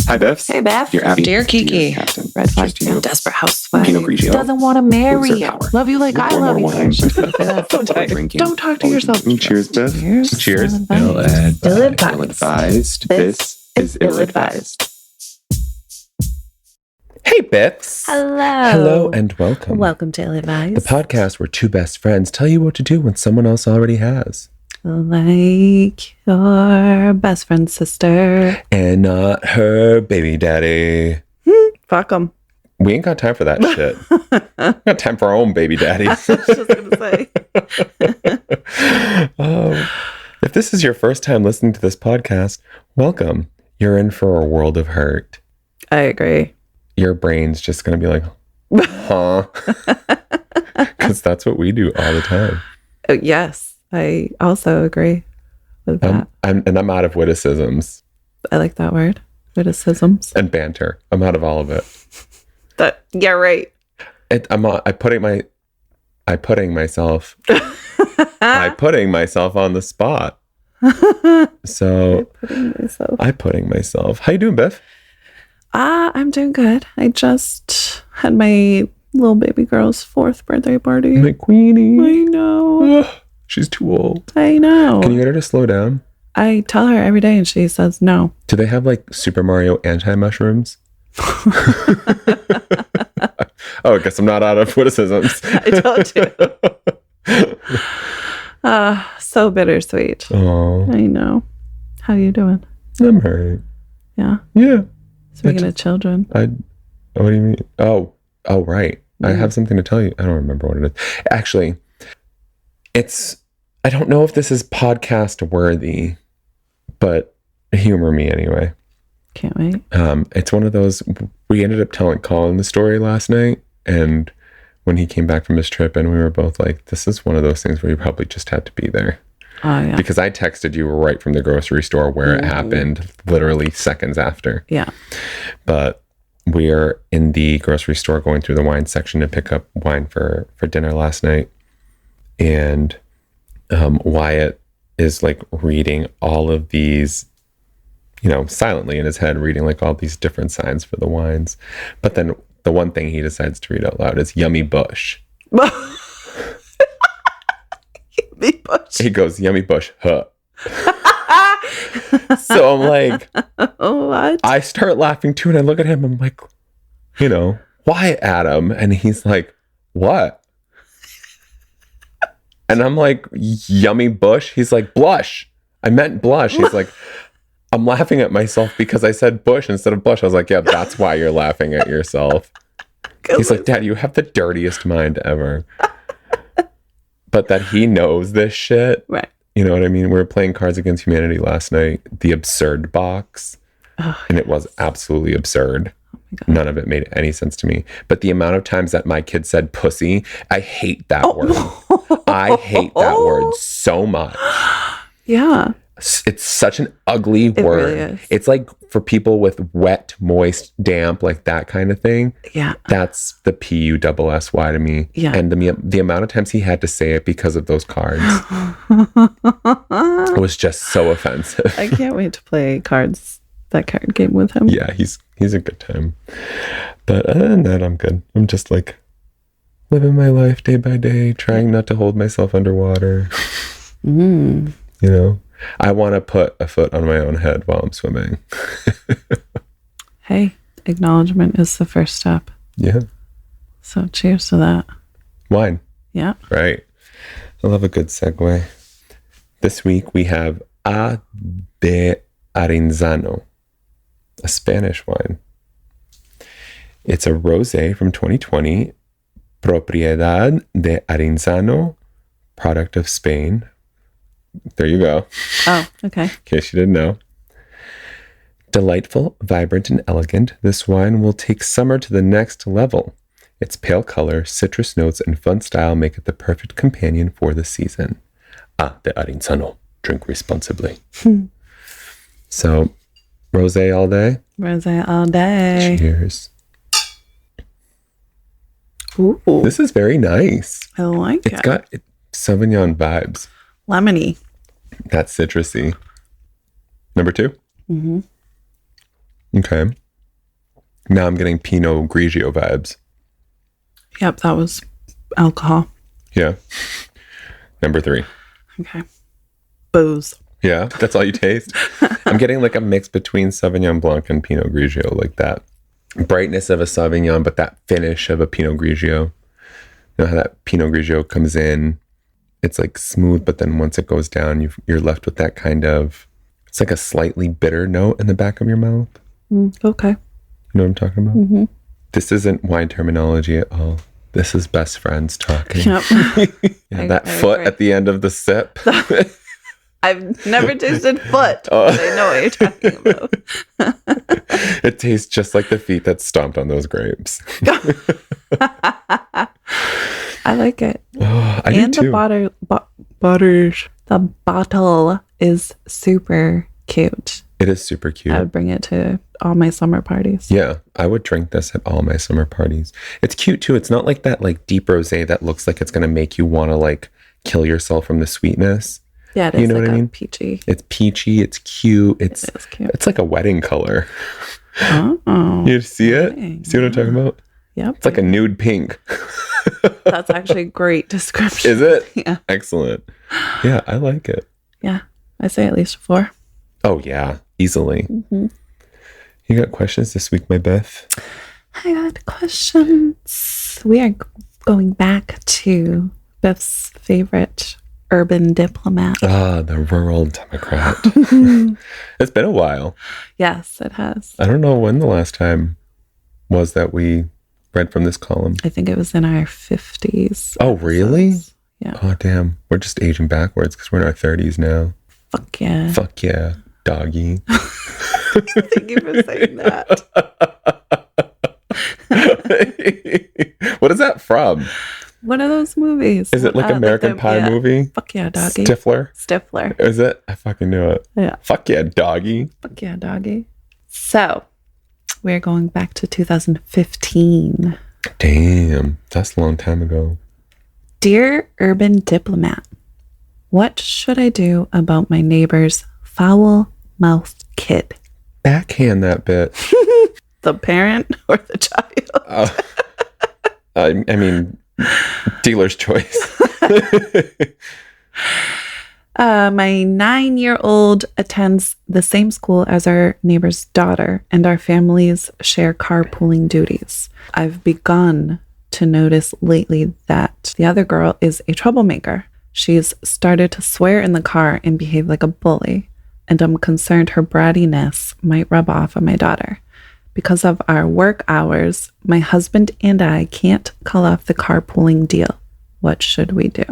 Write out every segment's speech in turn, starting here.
Hi, Biffs. Hey, Beth. Dear Abby. Dear Kiki. Captain. Red flag. Cheers to you. Desperate housewife. Pinot Grigio. Doesn't want to marry Loser you. power. Love you like I Pour love more you. wine. She's gonna say that. Drinking. Don't talk to yourself. Cheers, Biff. Cheers. Cheers. Ill-advised. Ill-advised. This is ill-advised. Hey, Biffs. Hello. Hello and welcome. Welcome to Ill-advised. The podcast where two best friends tell you what to do when someone else already has. Like your best friend's sister. And not her baby daddy. Fuck them. We ain't got time for that shit. We got time for our own baby daddies. I was just going to say. If this is your first time listening to this podcast, welcome. You're in for a world of hurt. I agree. Your brain's just going to be like, huh? Because that's what we do all the time. Yes, I also agree with that. I'm out of witticisms I like that word. Witticisms. and banter. I'm out of all of it. Yeah, right. I'm putting myself on the spot. So I'm putting myself. How you doing, Biff? I'm doing good. I just had my little baby girl's 4th birthday party. My queenie. I know. Ugh, she's too old. I know. Can you get her to slow down? I tell her every day and she says no. Do they have like Super Mario anti-mushrooms? Oh, I guess I'm not out of witticisms. I told you. So bittersweet. Oh, I know. How you doing? I'm hurt. Yeah. Yeah. Speaking of children. What do you mean? Oh, right. I have something to tell you. I don't remember what it is. Actually, I don't know if this is podcast worthy, but humor me anyway. Can't wait. It's one of those, we ended up telling Colin the story last night, and when he came back from his trip, and we were both like, this is one of those things where you probably just had to be there. Oh, yeah. Because I texted you right from the grocery store where it happened, literally seconds after. Yeah. But we're in the grocery store going through the wine section to pick up wine for dinner last night. And Wyatt is like reading all of these, silently in his head, reading like all these different signs for the wines. But then the one thing he decides to read out loud is Yummy Bush. Yummy Bush. He goes, Yummy Bush, huh? So I'm like, What? I start laughing too, and I look at him, I'm like, why, Adam? And he's like, what? And I'm like, Yummy Bush? He's like, blush. I meant blush. He's like, I'm laughing at myself because I said bush instead of blush. I was like, yeah, that's why you're laughing at yourself. He's like, Dad, you have the dirtiest mind ever. But that he knows this shit. Right. You know what I mean? We were playing Cards Against Humanity last night, the absurd box. And it was absolutely absurd. None of it made any sense to me. But the amount of times that my kid said pussy, I hate that word. I hate that word so much. Yeah. It's such an ugly word. Really is. It's like for people with wet, moist, damp, like that kind of thing. Yeah. That's the PUSSY to me. Yeah. And the amount of times he had to say it because of those cards was just so offensive. I can't wait to play that card game with him. Yeah, he's a good time. But other than that, I'm good. I'm just like living my life day by day, trying not to hold myself underwater. I want to put a foot on my own head while I'm swimming. Hey, acknowledgement is the first step. Yeah. So cheers to that. Wine. Yeah. Right. I love a good segue. This week we have A de Arenzano, a Spanish wine. It's a rosé from 2020, Propiedad de Arenzano, product of Spain. There you go. Oh, okay. In case you didn't know. Delightful, vibrant, and elegant, this wine will take summer to the next level. Its pale color, citrus notes, and fun style make it the perfect companion for the season. A de Arenzano. Drink responsibly. So, rosé all day. Rosé all day. Cheers. Ooh. This is very nice. I like it. It's got Sauvignon vibes. Lemony. That's citrusy. Number 2? Mm-hmm. Okay. Now I'm getting Pinot Grigio vibes. Yep, that was alcohol. Yeah. Number 3. Okay. Booze. Yeah, that's all you taste? I'm getting like a mix between Sauvignon Blanc and Pinot Grigio, like that brightness of a Sauvignon, but that finish of a Pinot Grigio. You know how that Pinot Grigio comes in, it's like smooth, but then once it goes down, you're left with that kind of, it's like a slightly bitter note in the back of your mouth. Okay. You know what I'm talking about? Mm-hmm. This isn't wine terminology at all. This is best friends talking. Yep. Yeah, that foot at the end of the sip. I've never tasted foot, but I know what you're talking about. It tastes just like the feet that stomped on those grapes. I like it. Oh, I And do too. The bottle is super cute. It is super cute. I would bring it to all my summer parties. Yeah, I would drink this at all my summer parties. It's cute too. It's not like that like deep rosé that looks like it's going to make you want to like kill yourself from the sweetness. Yeah, it is. You know like what I mean? Peachy. It's peachy. It's cute. It is cute. It's like a wedding color. Oh, You see it? dang. See what I'm talking about? Yep. It's like a nude pink. That's actually a great description. Is it? Yeah. Excellent. Yeah, I like it. Yeah. I say at least 4. Oh yeah, easily. Mm-hmm. You got questions this week, my Beth? I got questions. We are going back to Beth's favorite urban diplomat. Ah, the rural Democrat. It's been a while. Yes, it has. I don't know when the last time was that we read from this column. I think it was in our 50s. Oh, really? Yeah. Oh, damn. We're just aging backwards because we're in our 30s now. Fuck yeah. Fuck yeah, doggy. Thank you for saying that. What is that from? One of those movies. Is it like American Pie movie? Fuck yeah, doggy. Stifler? Is it? I fucking knew it. Yeah. Fuck yeah, doggy. Fuck yeah, doggy. So, we're going back to 2015. Damn, that's a long time ago. Dear Urban Diplomat, what should I do about my neighbor's foul-mouthed kid? Backhand that bit. The parent or the child? I mean, dealer's choice. My 9-year-old attends the same school as our neighbor's daughter, and our families share carpooling duties. I've begun to notice lately that the other girl is a troublemaker. She's started to swear in the car and behave like a bully, and I'm concerned her brattiness might rub off on my daughter. Because of our work hours, my husband and I can't call off the carpooling deal. What should we do?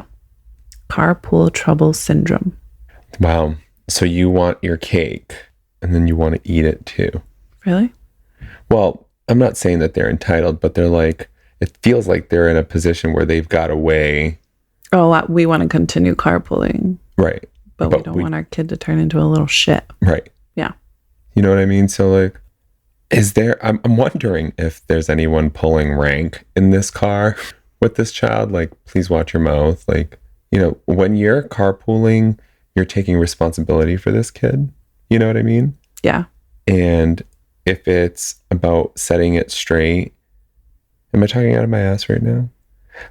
Carpool trouble syndrome. Wow. So you want your cake and then you want to eat it too. Really? Well, I'm not saying that they're entitled, but they're like, it feels like they're in a position where they've got a way. Oh, we want to continue carpooling. Right. But we don't want our kid to turn into a little shit. Right. Yeah. You know what I mean? So like, is there, I'm wondering if there's anyone pulling rank in this car with this child. Like, please watch your mouth. Like, you know, when you're carpooling, you're taking responsibility for this kid. You know what I mean? Yeah. And if it's about setting it straight, am I talking out of my ass right now?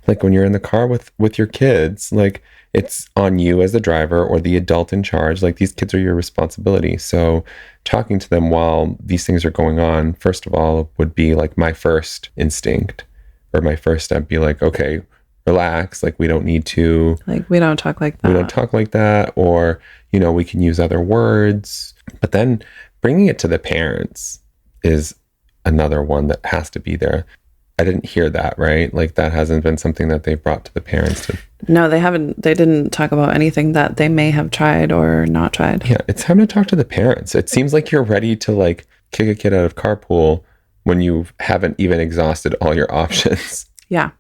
Like when you're in the car with your kids, like it's on you as the driver or the adult in charge. Like these kids are your responsibility. So talking to them while these things are going on, first of all, would be like my first instinct or my first step be like, okay, relax. Like we don't need to. Like we don't talk like that. We don't talk like that. Or, you know, we can use other words. But then bringing it to the parents is another one that has to be there. I didn't hear that, right? Like that hasn't been something that they've brought to the parents. No, they haven't. They didn't talk about anything that they may have tried or not tried. Yeah, it's time to talk to the parents. It seems like you're ready to like kick a kid out of carpool when you haven't even exhausted all your options. Yeah.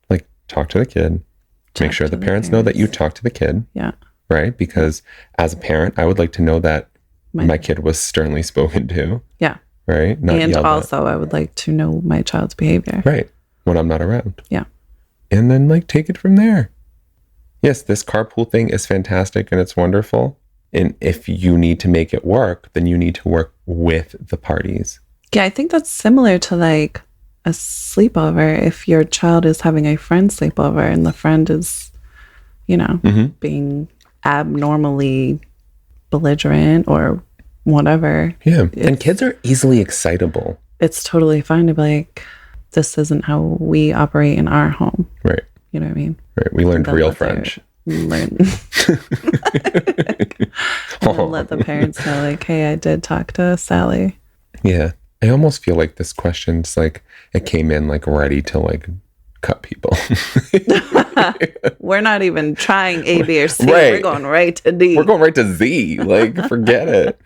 Like talk to the kid. Make sure the parents know that you talk to the kid. Yeah. Right? Because as a parent, I would like to know that my kid was sternly spoken to. Yeah. Right? Not and yelled also, I would like to know my child's behavior. Right. When I'm not around. Yeah. And then like take it from there. Yes, this carpool thing is fantastic and it's wonderful. And if you need to make it work, then you need to work with the parties. Yeah, I think that's similar to like a sleepover. If your child is having a friend sleepover and the friend is, being abnormally belligerent or whatever. Yeah. And kids are easily excitable. It's totally fine to be like, this isn't how we operate in our home. Right. You know what I mean? Right. We learned real French. Let the parents know, like, hey, I did talk to Sally. Yeah. I almost feel like this question's like, it came in like ready to like cut people. We're not even trying A, B, or C. Right. We're going right to D. We're going right to Z. Like, forget it.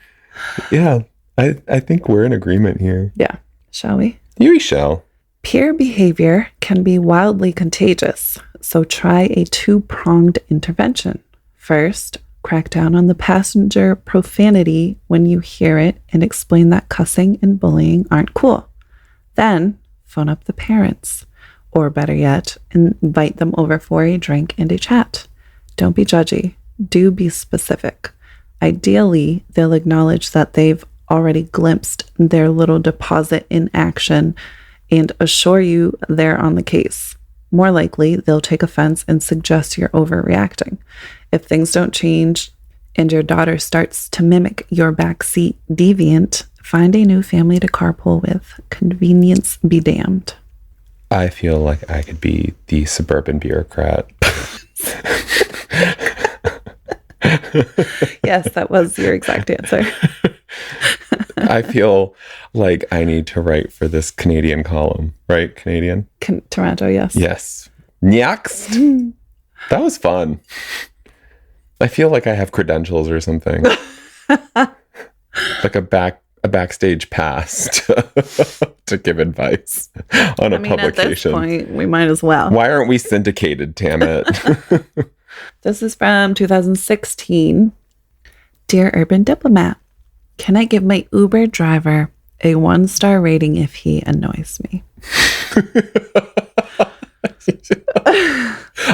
Yeah. I think we're in agreement here. Yeah. Shall we? You shall. Peer behavior can be wildly contagious, so try a two-pronged intervention. First, crack down on the passenger profanity when you hear it and explain that cussing and bullying aren't cool. Then, phone up the parents. Or better yet, invite them over for a drink and a chat. Don't be judgy. Do be specific. Ideally, they'll acknowledge that they've already glimpsed their little deposit in action and assure you they're on the case. More likely, they'll take offense and suggest you're overreacting. If things don't change and your daughter starts to mimic your backseat deviant, find a new family to carpool with. Convenience be damned. I feel like I could be the suburban bureaucrat. Yes, that was your exact answer. I feel like I need to write for this Canadian column, right? Canadian? Toronto, yes. Yes. Next. That was fun. I feel like I have credentials or something. Like a backstage pass to give advice on a publication. At this point, we might as well. Why aren't we syndicated, damn it? This is from 2016. Dear Urban Diplomat, can I give my Uber driver a 1-star rating if he annoys me?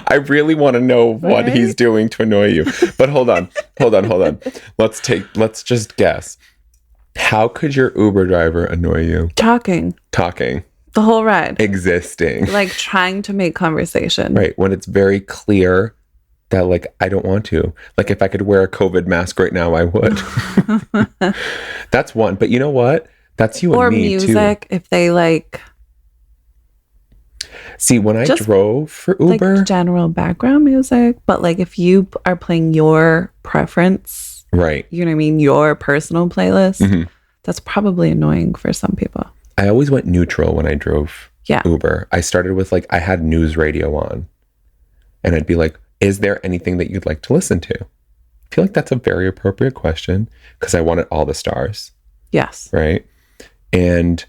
I really want to know what he's doing to annoy you. But hold on. Let's just guess. How could your Uber driver annoy you? Talking. The whole ride. Existing. Like trying to make conversation. Right. When it's very clear that like, I don't want to. Like if I could wear a COVID mask right now, I would. That's one. But you know what? That's you and me too. Or music, if they like. See, when I drove for Uber. Like general background music. But like if you are playing your preference. Right. You know what I mean? Your personal playlist. Mm-hmm. That's probably annoying for some people. I always went neutral when I drove Uber. I started with like, I had news radio on. And I'd be like, is there anything that you'd like to listen to? I feel like that's a very appropriate question because I wanted all the stars. Yes. Right. And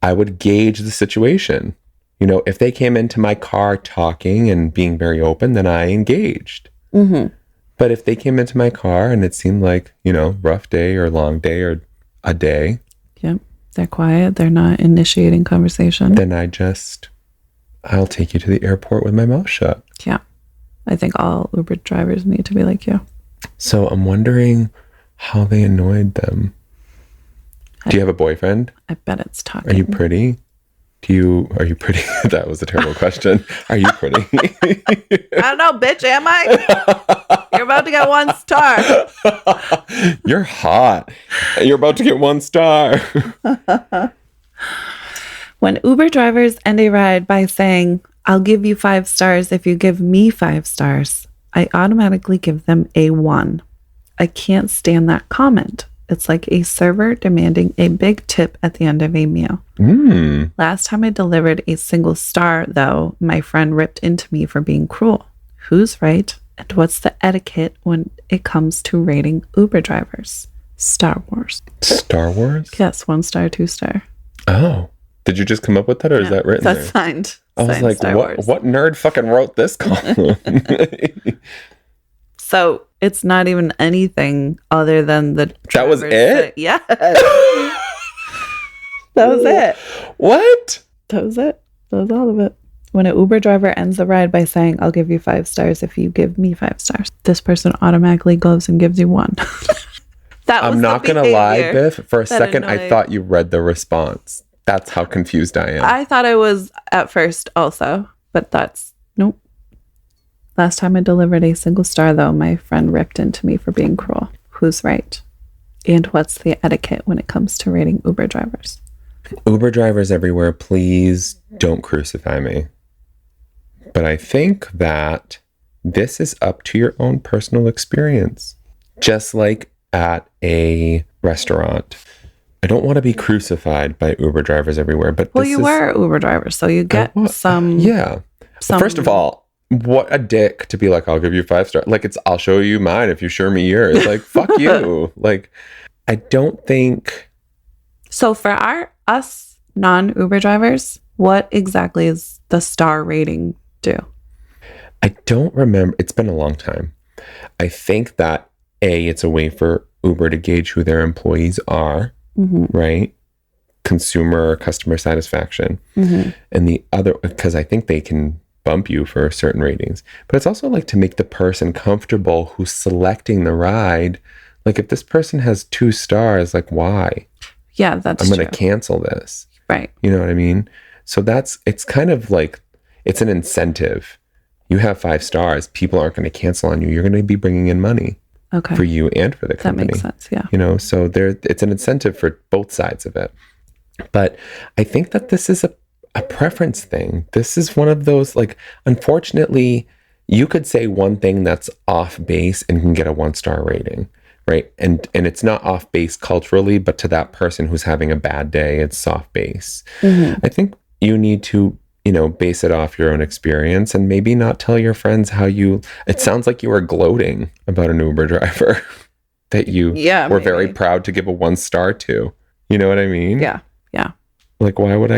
I would gauge the situation. You know, if they came into my car talking and being very open, then I engaged. Mm-hmm. But if they came into my car and it seemed like, you know, rough day or long day or a day. Yep. They're quiet. They're not initiating conversation. Then I'll take you to the airport with my mouth shut. Yeah. I think all Uber drivers need to be like you. So I'm wondering how they annoyed them. Do you have a boyfriend? I bet it's talking. Are you pretty? Are you pretty? That was a terrible question. Are you pretty? I don't know, bitch, am I? You're about to get 1 star. You're hot. You're about to get 1 star. When Uber drivers end a ride by saying, I'll give you 5 stars if you give me 5 stars, I automatically give them a 1. I can't stand that comment. It's like a server demanding a big tip at the end of a meal. Last time I delivered a single star, though, my friend ripped into me for being cruel. Who's right? And what's the etiquette when it comes to rating Uber drivers? Star Wars. Star Wars? Yes, 1 star, 2 star. Oh. Did you just come up with that or is that written there? That's signed. I was like, what nerd fucking wrote this column? So it's not even anything other than the That was it? Yeah. That was it. What? That was it. That was all of it. When an Uber driver ends the ride by saying, I'll give you 5 stars if you give me 5 stars, this person automatically goes and gives you 1. I'm not going to lie, Biff. For a that second, I annoyed- thought you read the response. That's how confused I am. I thought I was at first also, but that's nope. Last time I delivered a single star, though, my friend ripped into me for being cruel. Who's right? And what's the etiquette when it comes to rating Uber drivers? Uber drivers everywhere, please don't crucify me. But I think that this is up to your own personal experience. Just like at a restaurant. I don't want to be crucified by Uber drivers everywhere, but well, you were an Uber driver, so you get some. Yeah. First of all, what a dick to be like, I'll give you 5 stars. Like, I'll show you mine if you show me yours. Like, fuck you. Like, I don't think. So for us non-Uber drivers, what exactly is the star rating do? I don't remember. It's been a long time. I think that it's a way for Uber to gauge who their employees are, right? Customer satisfaction. And the other, because I think they can bump you for certain ratings, but it's also like to make the person comfortable who's selecting the ride. Like if this person has 2 stars, like why? Yeah, that's I'm going to cancel this. Right. You know what I mean? So it's kind of like, it's an incentive. You have 5 stars, people aren't going to cancel on you. You're going to be bringing in money. Okay. For you and for the company. That makes sense, yeah. You know, so it's an incentive for both sides of it. But I think that this is a preference thing. This is one of those, like, unfortunately, you could say one thing that's off base and can get a 1-star rating, right? And it's not off base culturally, but to that person who's having a bad day, it's soft base. I think you need to, base it off your own experience and maybe not tell your friends it sounds like you were gloating about an Uber driver that you were very proud to give a 1 star to. You know what I mean? Yeah. Yeah. Like, why would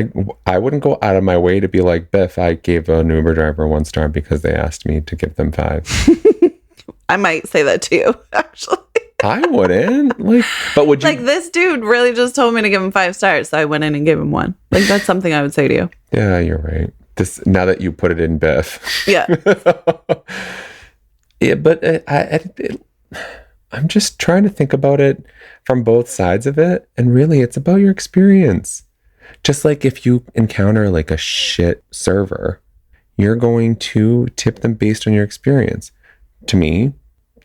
I wouldn't go out of my way to be like, Biff, I gave an Uber driver 1 star because they asked me to give them 5. I might say that to you, actually. I wouldn't. But would you? Like, this dude really just told me to give him 5 stars, so I went in and gave him 1. Like, that's something I would say to you. Yeah, you're right. Now that you put it in Biff. Yeah. Yeah, but I'm just trying to think about it from both sides of it. And really, it's about your experience. Just like if you encounter like a shit server, you're going to tip them based on your experience. To me,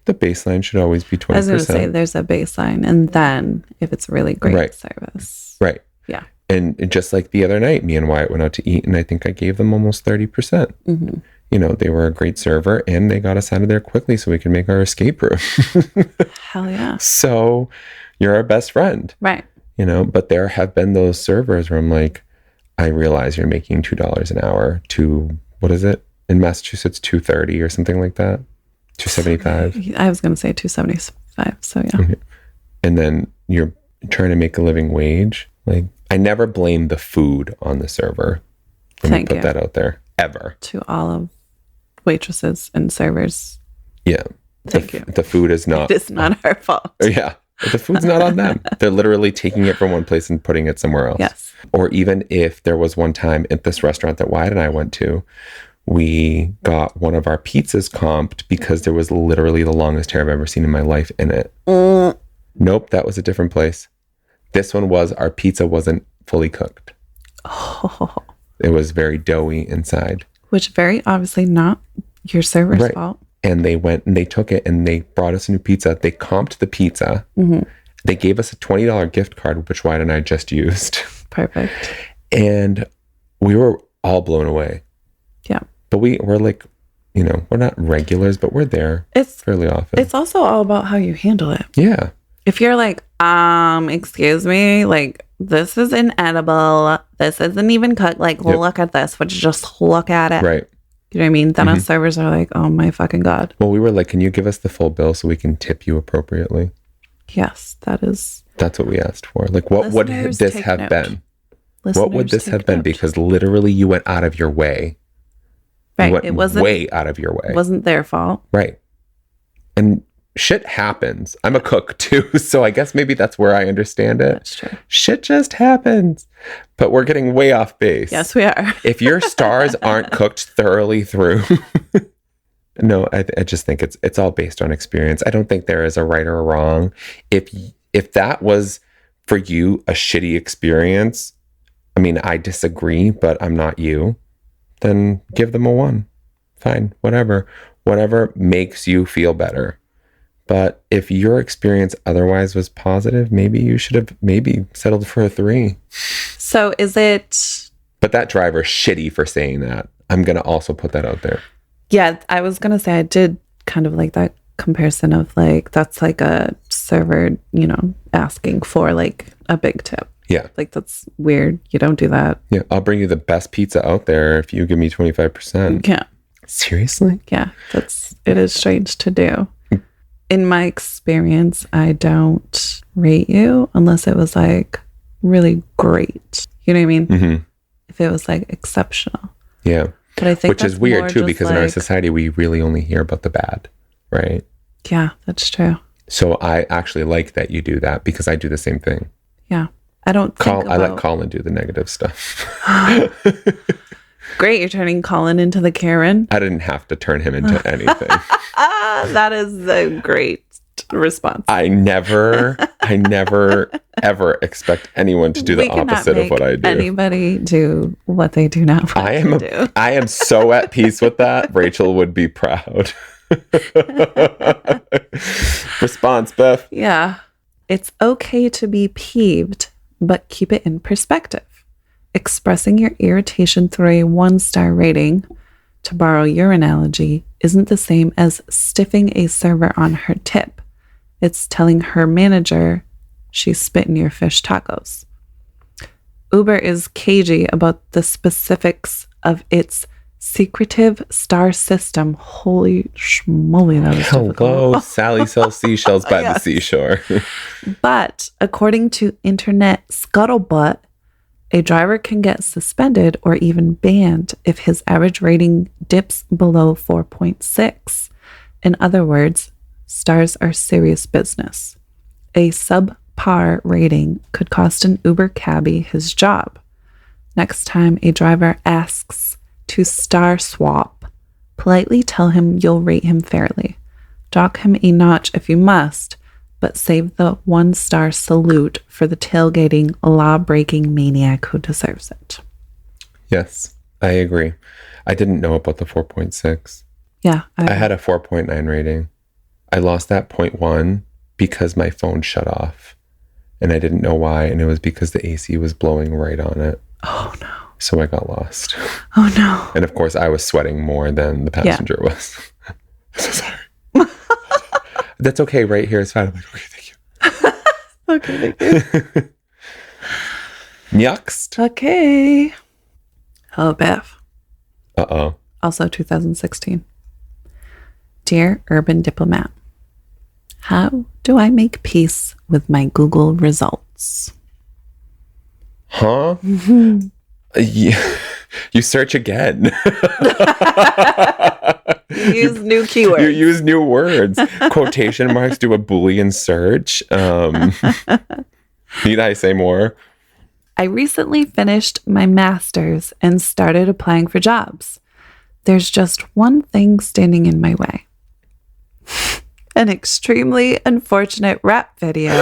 the baseline should always be 20%. I was going to say there's a baseline. And then if it's really great service. Right. Yeah. And just like the other night, me and Wyatt went out to eat and I think I gave them almost 30%. They were a great server and they got us out of there quickly so we could make our escape room. Hell yeah. So you're our best friend. Right. But there have been those servers where I'm like, I realize you're making $2 an hour to, what is it? In Massachusetts, $2.30 or something like that. $2.75. I was going to say $2.75. So yeah. And then you're trying to make a living wage. Like, I never blame the food on the server. Let me put that out there. Ever. To all of waitresses and servers. Yeah. Thank you. The food is not. It's not our fault. Yeah. The food's not on them. They're literally taking it from one place and putting it somewhere else. Yes. Or even if there was one time at this restaurant that Wyatt and I went to, we got one of our pizzas comped because there was literally the longest hair I've ever seen in my life in it. Nope, that was a different place. This one was, our pizza wasn't fully cooked. Oh. It was very doughy inside. Which very obviously not your server's fault. And they went and they took it and they brought us a new pizza. They comped the pizza. They gave us a $20 gift card, which Wyatt and I just used. Perfect. And we were all blown away. Yeah. But we're like, we're not regulars, but we're there fairly often. It's also all about how you handle it. Yeah. If you're like, excuse me, like, this is inedible. This isn't even cooked. Like, look at this. Would you just look at it? Right. You know what I mean? Then us servers are like, oh my fucking God. Well, we were like, can you give us the full bill so we can tip you appropriately? Yes, that's what we asked for. Like, what would this have been? What would this have been? Because literally you went out of your way. Right. It wasn't way out of your way. It wasn't their fault. Right. And shit happens. I'm a cook too, so I guess maybe that's where I understand it. That's true. Shit just happens. But we're getting way off base. Yes, we are. If your stars aren't cooked thoroughly through, no, I just think it's all based on experience. I don't think there is a right or a wrong. If that was for you a shitty experience, I mean, I disagree, but I'm not you, then give them a 1. Fine, whatever makes you feel better. But if your experience otherwise was positive, maybe you should have settled for a 3. So is it... But that driver's shitty for saying that. I'm going to also put that out there. Yeah, I was going to say I did kind of like that comparison of like, that's like a server, asking for like a big tip. Yeah. Like that's weird. You don't do that. Yeah, I'll bring you the best pizza out there if you give me 25%. Yeah. Seriously? Yeah, it is strange to do. In my experience, I don't rate you unless it was like really great. You know what I mean? Mm-hmm. If it was like exceptional. Yeah. But I think which is weird too, because in our society, we really only hear about the bad, right? Yeah, that's true. So I actually like that you do that because I do the same thing. Yeah. I let Colin do the negative stuff. Great, you're turning Colin into the Karen. I didn't have to turn him into anything. That is a great response. I never ever expect anyone to do the opposite of what I do. Anybody do what they do not want to do. I am so at peace with that. Rachel would be proud. Response, Beth. Yeah. It's okay to be peeved, but keep it in perspective. Expressing your irritation through a 1-star rating, to borrow your analogy, isn't the same as stiffing a server on her tip. It's telling her manager she's spitting your fish tacos. Uber is cagey about the specifics of its secretive star system. Holy schmoly, that was difficult. Hello, Sally sells seashells by the seashore. But according to Internet Scuttlebutt, a driver can get suspended or even banned if his average rating dips below 4.6. In other words, stars are serious business. A subpar rating could cost an Uber cabbie his job. Next time a driver asks to star swap, politely tell him you'll rate him fairly. Dock him a notch if you must, but save the 1-star salute for the tailgating, law-breaking maniac who deserves it. Yes, I agree. I didn't know about the 4.6. Yeah. I had a 4.9 rating. I lost that 0.1 because my phone shut off. And I didn't know why. And it was because the AC was blowing right on it. Oh, no. So I got lost. Oh, no. And of course, I was sweating more than the passenger was. So sorry. That's okay. Right here is fine. I'm like, okay, thank you. Okay, thank you. Next. Okay. Hello, Beth. Uh-oh. Also 2016. Dear Urban Diplomat, how do I make peace with my Google results? Huh? You search again. You use new keywords. You use new words. Quotation marks, do a Boolean search. Need I say more? I recently finished my master's and started applying for jobs. There's just one thing standing in my way. An extremely unfortunate rap video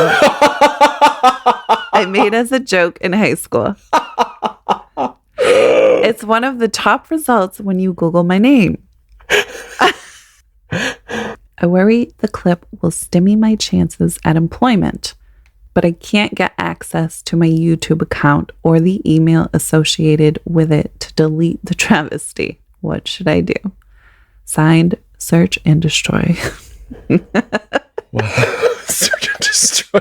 I made as a joke in high school. It's one of the top results when you Google my name. I worry the clip will stymie my chances at employment, but I can't get access to my YouTube account or the email associated with it to delete the travesty. What should I do? Signed, Search and Destroy. Wow. Search and Destroy.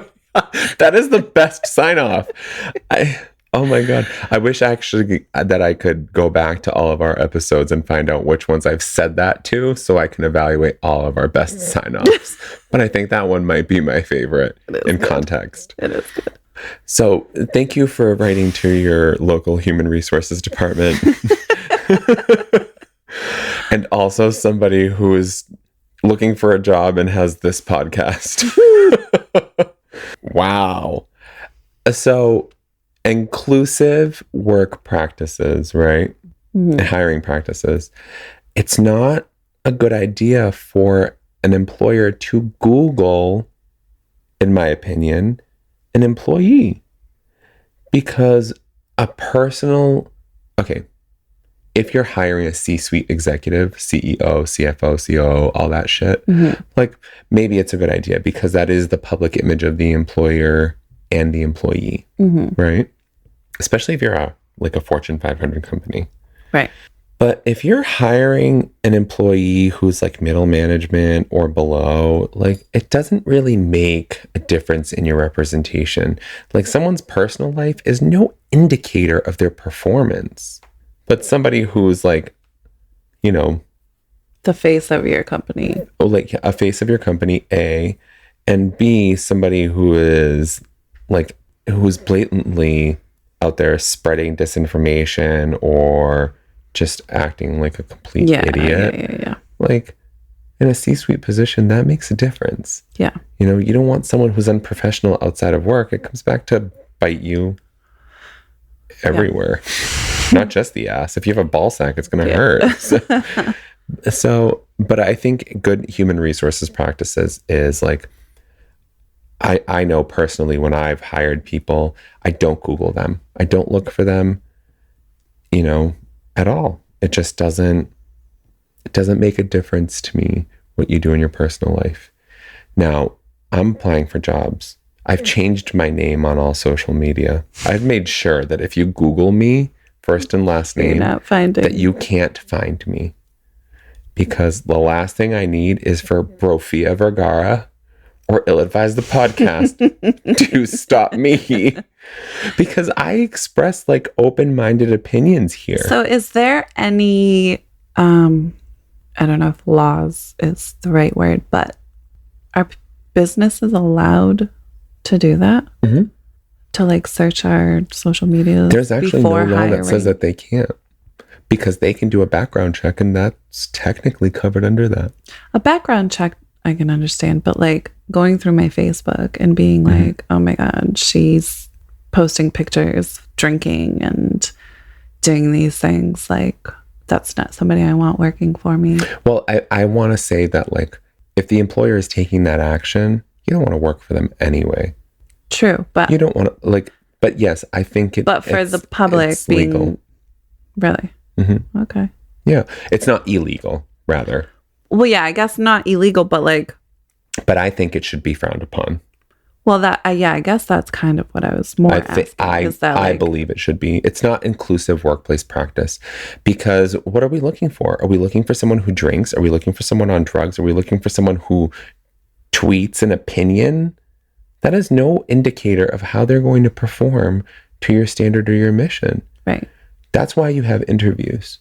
That is the best sign off. Oh my God. I wish actually that I could go back to all of our episodes and find out which ones I've said that to so I can evaluate all of our best sign offs. But I think that one might be my favorite in context. It is good. So thank you for writing to your local human resources department. And also somebody who is looking for a job and has this podcast. Wow. So inclusive work practices, right? Hiring practices. It's not a good idea for an employer to Google, in my opinion, an employee. Because if you're hiring a C-suite executive, CEO, CFO, COO, all that shit, like maybe it's a good idea because that is the public image of the employer and the employee, right? Especially if you're a Fortune 500 company. Right. But if you're hiring an employee who's like middle management or below, like it doesn't really make a difference in your representation. Like someone's personal life is no indicator of their performance. But somebody who's like, you know, the face of your company. Like a face of your company, A, and B, somebody who is like, who's blatantly out there spreading disinformation or just acting like a complete idiot. Yeah. Like in a C-suite position, that makes a difference. Yeah. You know, you don't want someone who's unprofessional outside of work. It comes back to bite you everywhere. Not just the ass. If you have a ball sack, it's going to hurt. But I think good human resources practices is like, I know personally when I've hired people, I don't Google them. I don't look for them, you know, at all. It just doesn't make a difference to me what you do in your personal life. Now, I'm applying for jobs. I've changed my name on all social media. I've made sure that if you Google me, first and last name, that you can't find me. Because the last thing I need is for Brofia Vergara or Ill Advised the Podcast to stop me. Because I express like open-minded opinions here. So is there any, I don't know if laws is the right word, but are businesses allowed to do that? Mm-hmm. To like search our social media? There's actually no law hiring? that says that they can't. Because they can do a background check and that's technically covered under that. A background check I can understand, but like going through my Facebook and being like, oh my God, she's posting pictures, drinking and doing these things. Like that's not somebody I want working for me. Well, I want to say that like if the employer is taking that action, you don't want to work for them anyway. True, but you don't want to like. But yes, I think it. But for the public, being legal. Really, okay. Yeah, it's not illegal. Rather, well, yeah, I guess not illegal, but like. But I think it should be frowned upon. Well, that I guess that's kind of what I was more asking. I believe it should be. It's not inclusive workplace practice because what are we looking for? Are we looking for someone who drinks? Are we looking for someone on drugs? Are we looking for someone who tweets an opinion? That is no indicator of how they're going to perform to your standard or your mission. Right. That's why you have interviews.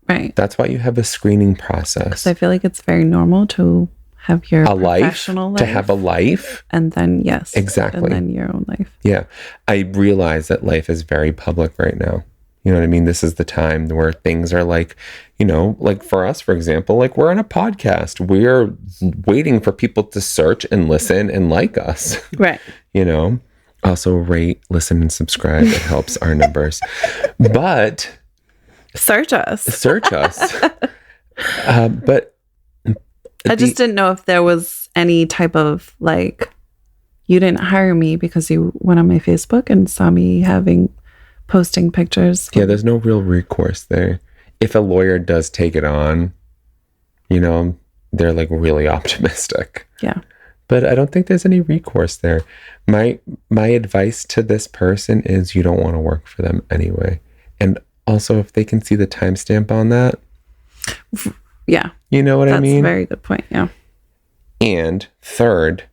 Right. That's why you have a screening process. Because I feel like it's very normal to have your professional life. To have a life. And then, yes. Exactly. And then your own life. Yeah. I realize that life is very public right now. You know what I mean? This is the time where things are like, you know, like for us, for example, like we're on a podcast. We're waiting for people to search and listen and like us. Right. You know, also rate, listen, and subscribe. It helps our numbers. But search us. But I just didn't know if there was any type of like, you didn't hire me because you went on my Facebook and saw me posting pictures. Yeah, there's no real recourse there. If a lawyer does take it on, you know, they're like really optimistic. Yeah. But I don't think there's any recourse there. My advice to this person is you don't want to work for them anyway. And also if they can see the timestamp on that. Yeah. You know what I mean? That's a very good point. Yeah. And third,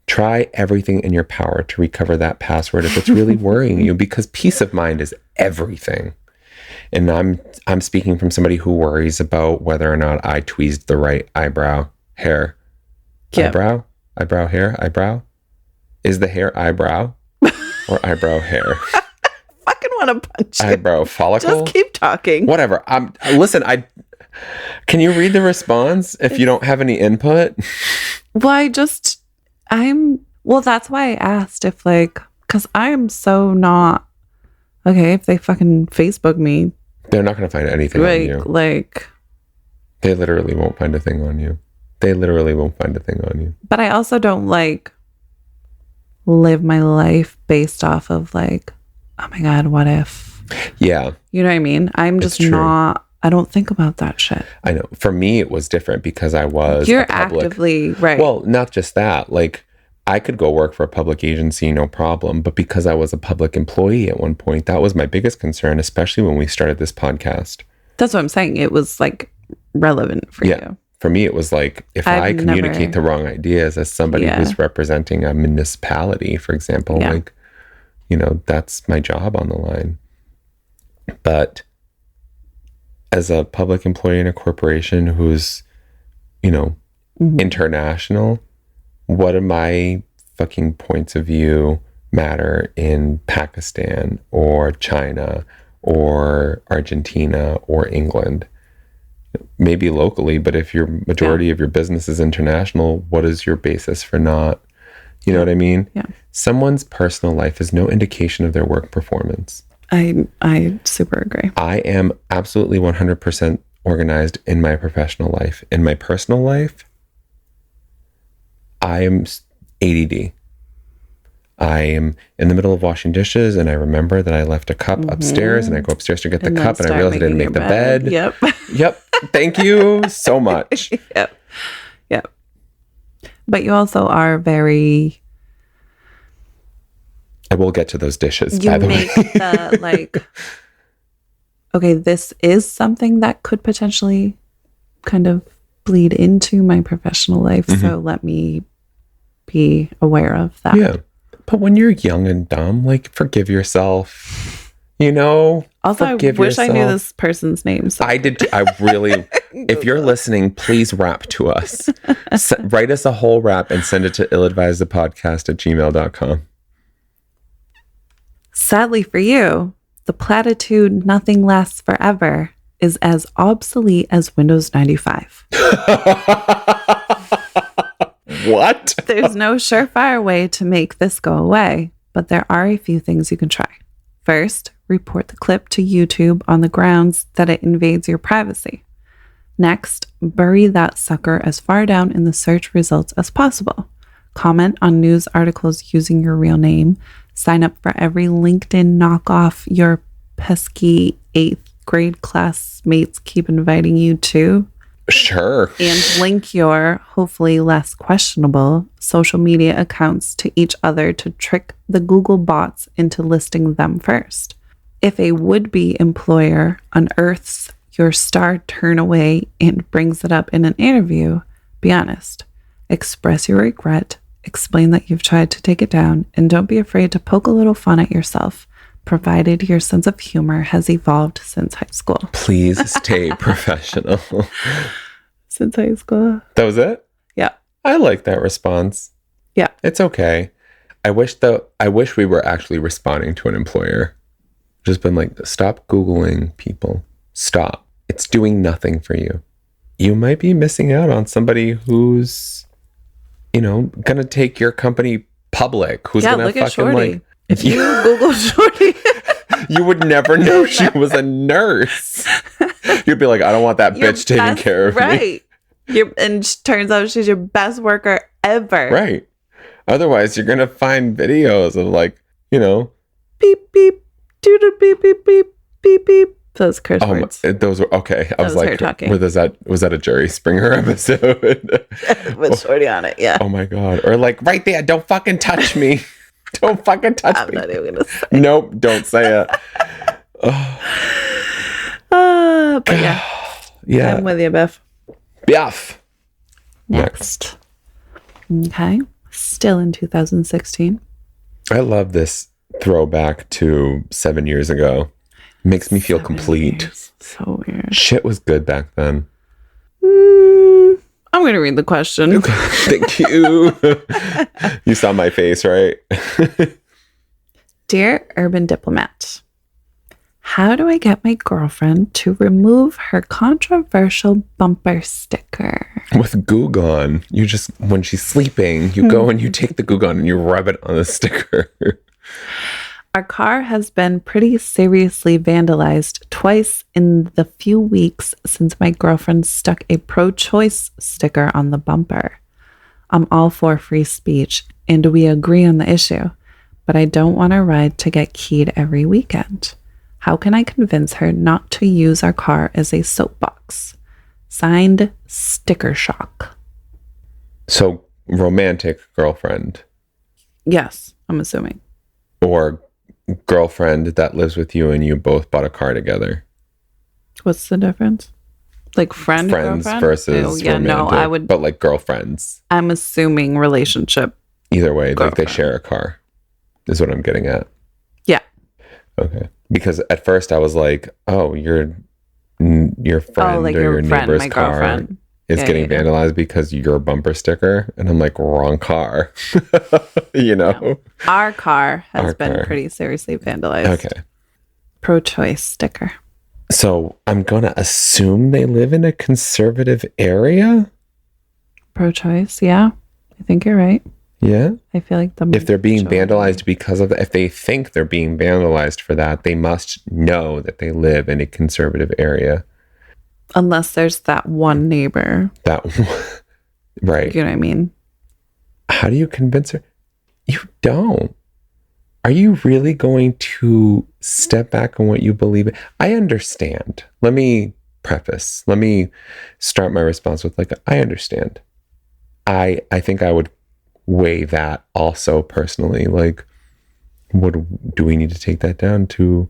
try everything in your power to recover that password if it's really worrying you, because peace of mind is everything. And I'm speaking from somebody who worries about whether or not I tweezed the right eyebrow hair. Yeah. Eyebrow hair? Eyebrow? Is the hair eyebrow or eyebrow hair? Fucking want to punch you. Eyebrow follicle? Just keep talking. Whatever. Listen, Can you read the response if you don't have any input? Well, that's why I asked if like, because I'm so not, okay, if they fucking Facebook me. They're not going to find anything on you. Like. They literally won't find a thing on you. But I also don't like live my life based off of like, oh my God, what if? Yeah. You know what I mean? I'm just not, I don't think about that shit. I know. For me, it was different because I was You're actively, right. Well, not just that. Like, I could go work for a public agency, no problem. But because I was a public employee at one point, that was my biggest concern, especially when we started this podcast. That's what I'm saying. It was like relevant for you. For me, it was like, if I communicate the wrong ideas as somebody who's representing a municipality, for example, like, you know, that's my job on the line. But as a public employee in a corporation who's, you know, international, what do my fucking points of view matter in Pakistan or China or Argentina or England? Maybe locally, but if your majority of your business is international, what is your basis for not, you know what I mean? Yeah. Someone's personal life is no indication of their work performance. I super agree. I am absolutely 100% organized in my professional life. In my personal life, I am ADD. I am in the middle of washing dishes and I remember that I left a cup upstairs and I go upstairs to get the cup and I realize I didn't make the bed. Yep. Yep. Thank you so much. Yep. But you also are very... I will get to those dishes, by the way. You make the, like, okay, this is something that could potentially kind of bleed into my professional life. So let me be aware of that. Yeah. But when you're young and dumb, like, forgive yourself, you know? Also, I wish I knew this person's name. So. I did. I really, if you're listening, please rap to us. Write us a whole rap and send it to illadvisedthepodcast@gmail.com. Sadly for you, the platitude "nothing lasts forever" is as obsolete as Windows 95. What? There's no surefire way to make this go away, but there are a few things you can try. First, report the clip to YouTube on the grounds that it invades your privacy. Next, bury that sucker as far down in the search results as possible. Comment on news articles using your real name. Sign up for every LinkedIn knockoff your pesky 8th grade classmates keep inviting you to. Sure. And link your, hopefully less questionable, social media accounts to each other to trick the Google bots into listing them first. If a would-be employer unearths your star turn away and brings it up in an interview, be honest. Express your regret, explain that you've tried to take it down, and don't be afraid to poke a little fun at yourself, provided your sense of humor has evolved since high school. Please stay professional. Since high school. That was it? Yeah. I like that response. Yeah. It's okay. I wish we were actually responding to an employer. Just been like, stop Googling people. Stop. It's doing nothing for you. You might be missing out on somebody who's, you know, going to take your company public. Who's going to fucking Shorty. like... If you Google Shorty... You would never know she was a nurse. You'd be like, I don't want that bitch taking care of me. And turns out she's your best worker ever. Right. Otherwise, you're going to find videos of like, you know. Beep, beep, doo-doo, beep, beep, beep, beep, beep. Those curse words. Those were, okay. I was like, was that a Jerry Springer episode? With Shorty on it, yeah. Oh my God. Or like, right there, don't fucking touch me. Don't fucking touch me. I'm not even going to say. Nope, don't say it. But yeah. Yeah. I'm with you, Biff. Biff. Next. Okay. Still in 2016. I love this throwback to 7 years ago. Makes me feel complete. Years. So weird. Shit was good back then. I'm going to read the question. Thank you. You saw my face, right? Dear Urban Diplomat, How do I get my girlfriend to remove her controversial bumper sticker? With Goo Gone, you just, when she's sleeping, you go and you take the Goo Gone and you rub it on the sticker. Our car has been pretty seriously vandalized twice in the few weeks since my girlfriend stuck a pro-choice sticker on the bumper. I'm all for free speech, and we agree on the issue, but I don't want to ride to get keyed every weekend. How can I convince her not to use our car as a soapbox? Signed, Sticker Shock. So, romantic girlfriend. Yes, I'm assuming. Or girlfriend that lives with you and you both bought a car together. What's the difference? Like friends versus romantic, no, I would. But like girlfriends. I'm assuming relationship. Either way, girlfriend. Like they share a car, is what I'm getting at. Yeah. Okay. Because at first I was like, oh, your friend or your neighbor's car is getting vandalized because your bumper sticker, and I'm like, wrong car. You know, no. Our car has been pretty seriously vandalized. Okay. Pro-choice sticker. So I'm gonna assume they live in a conservative area. Pro-choice, yeah. I think you're right. Yeah. I feel like if they're being vandalized because of that, if they think they're being vandalized for that, they must know that they live in a conservative area. Unless there's that one neighbor. Right. You know what I mean? How do you convince her? You don't. Are you really going to step back on what you believe in? I understand. Let me start my response with I understand. I think I would weigh that also personally. Like, do we need to take that down to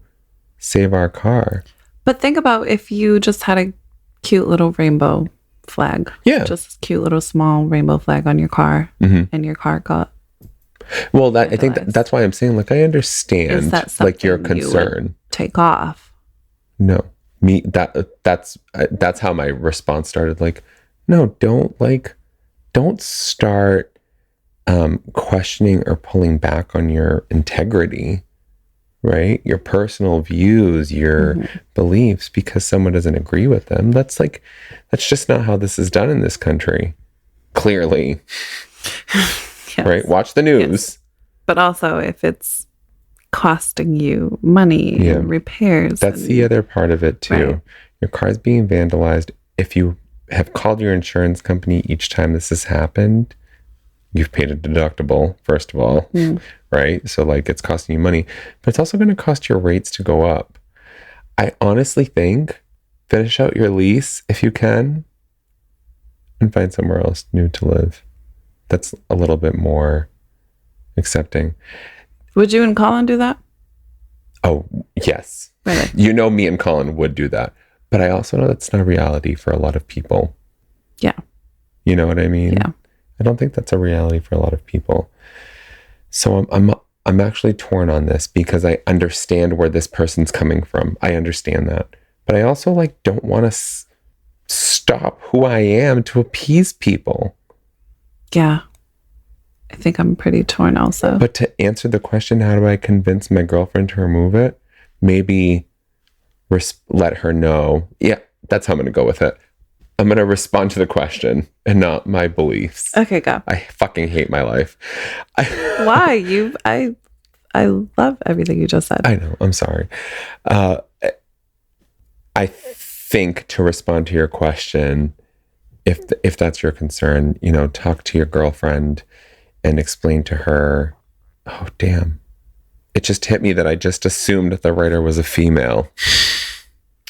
save our car? But think about if you just had a cute little rainbow flag. Yeah. Just this cute little small rainbow flag on your car, and your car got. Well, I think that's why I'm saying, I understand, your concern. You take off. No, that's how my response started. No, don't start questioning or pulling back on your integrity, right? Your personal views, your beliefs, because someone doesn't agree with them. That's just not how this is done in this country. Clearly. Yes. Right? Watch the news. Yes. But also if it's costing you money and repairs. That's the other part of it too. Right. Your car's being vandalized. If you have called your insurance company each time this has happened, you've paid a deductible, first of all, right? So it's costing you money, but it's also going to cost your rates to go up. I honestly think finish out your lease if you can and find somewhere else new to live. That's a little bit more accepting. Would you and Colin do that? Oh, yes. Really? You know, me and Colin would do that. But I also know that's not a reality for a lot of people. Yeah. You know what I mean? Yeah. I don't think that's a reality for a lot of people. So I'm actually torn on this because I understand where this person's coming from. I understand that. But I also don't want to stop who I am to appease people. Yeah. I think I'm pretty torn also. But to answer the question, how do I convince my girlfriend to remove it? Maybe let her know. Yeah, that's how I'm going to go with it. I'm going to respond to the question and not my beliefs. Okay, go. I fucking hate my life. Why? I love everything you just said. I know. I'm sorry. I think to respond to your question, if that's your concern, talk to your girlfriend and explain to her, oh, damn. It just hit me that I just assumed that the writer was a female.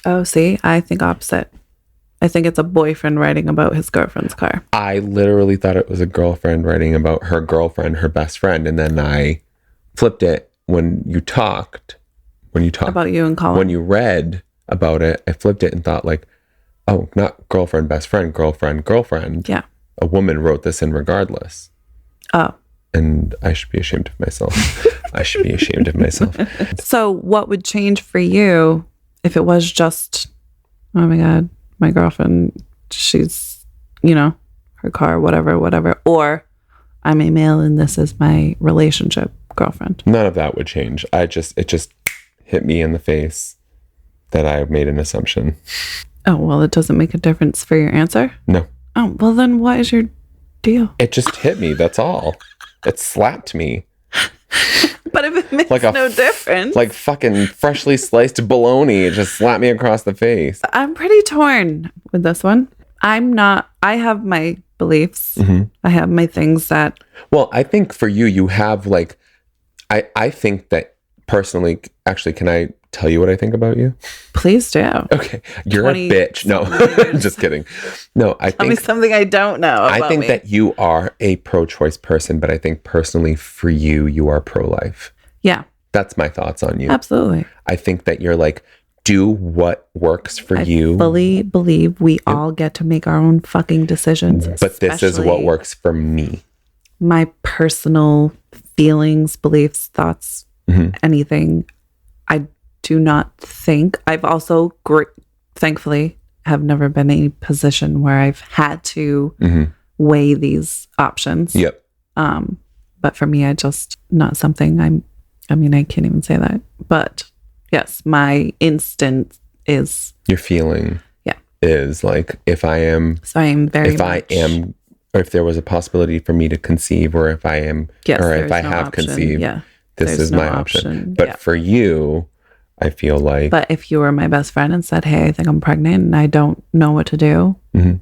Oh, see, I think opposite. I think it's a boyfriend writing about his girlfriend's car. I literally thought it was a girlfriend writing about her girlfriend, her best friend. And then I flipped it when you talked about you and Colin. When you read about it, I flipped it and thought oh, not girlfriend, best friend, girlfriend. Yeah. A woman wrote this in regardless. Oh. And I should be ashamed of myself. I should be ashamed of myself. So what would change for you if it was just, oh my God, my girlfriend, she's, her car, whatever, or I'm a male and this is my relationship girlfriend? None of that would change. It just hit me in the face that I made an assumption. Oh, well, it doesn't make a difference for your answer? No. Oh, well, then what is your deal? It just hit me. That's all. It slapped me. But if it makes Like no difference. Like fucking freshly sliced bologna. It just slapped me across the face. I'm pretty torn with this one. I have my beliefs. I have my things that. Well, I think for you, you have like, I think that personally, actually, can I tell you what I think about you? Please do. Okay. You're a bitch. No, just kidding. No, Tell me something I don't know about I think me. that you are a pro-choice person, but I think personally for you, you are pro-life. Yeah. That's my thoughts on you. Absolutely. I think that you're like, do what works for you. I fully believe we all get to make our own fucking decisions. But this is what works for me. My personal feelings, beliefs, thoughts, anything. I do not think. I've also, thankfully, have never been in a position where I've had to weigh these options. Yep. But for me, I just, not something I can't even say that. But yes, my instinct is. Your feeling. Yeah. Is like, if there was a possibility for me to conceive, or if I am, yes, or if I no have option. conceived, this is no my option. But for you, I feel like. But if you were my best friend and said, hey, I think I'm pregnant and I don't know what to do,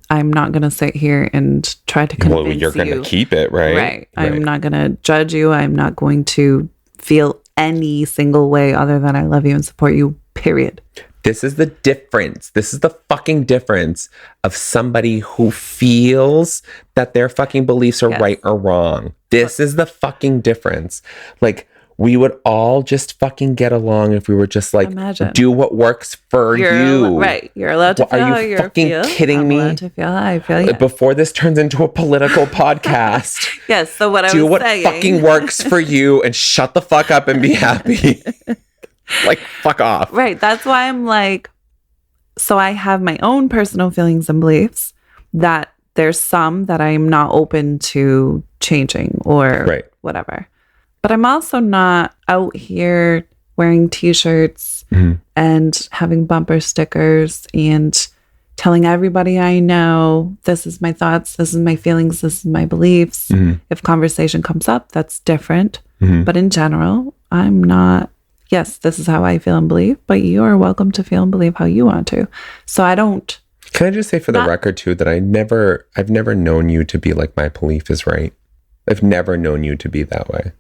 I'm not going to sit here and try to convince you. Well, you're going to keep it, right? Right. I'm not going to judge you. I'm not going to feel any single way other than I love you and support you, period. This is the difference. This is the fucking difference of somebody who feels that their fucking beliefs are right or wrong. This is the fucking difference. Like, we would all just fucking get along if we were just like, do what works for you. Right. You're allowed to feel how you fucking kidding me? I'm allowed to feel how I feel. Yeah. Before this turns into a political podcast. Yes. So what I was saying. Do what fucking works for you and shut the fuck up and be happy. Like, fuck off. Right. That's why I'm like, so I have my own personal feelings and beliefs that there's some that I'm not open to changing or whatever. But I'm also not out here wearing t-shirts and having bumper stickers and telling everybody I know, this is my thoughts, this is my feelings, this is my beliefs. If conversation comes up, that's different. But in general, I'm not, yes, this is how I feel and believe, but you are welcome to feel and believe how you want to. So I don't. Can I just say for the record too, that I've never known you to be like, my belief is right. I've never known you to be that way.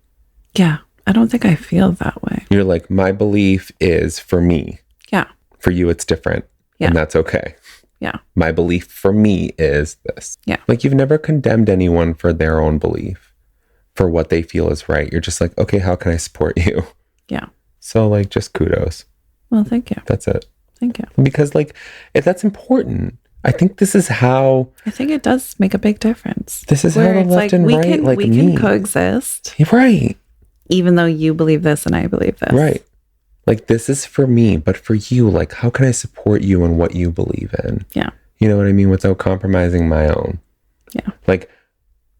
Yeah, I don't think I feel that way. You're like, my belief is for me. Yeah. For you, it's different. Yeah. And that's okay. Yeah. My belief for me is this. Yeah. Like, you've never condemned anyone for their own belief, for what they feel is right. You're just like, okay, how can I support you? Yeah. So, like, just kudos. Well, thank you. That's it. Thank you. Because, like, if that's important. I think this is how. I think it does make a big difference. This is how the left and right, like, we can coexist. Right. Even though you believe this and I believe this. Right. Like, this is for me, but for you, like, how can I support you in what you believe in? Yeah. You know what I mean? Without compromising my own. Yeah. Like,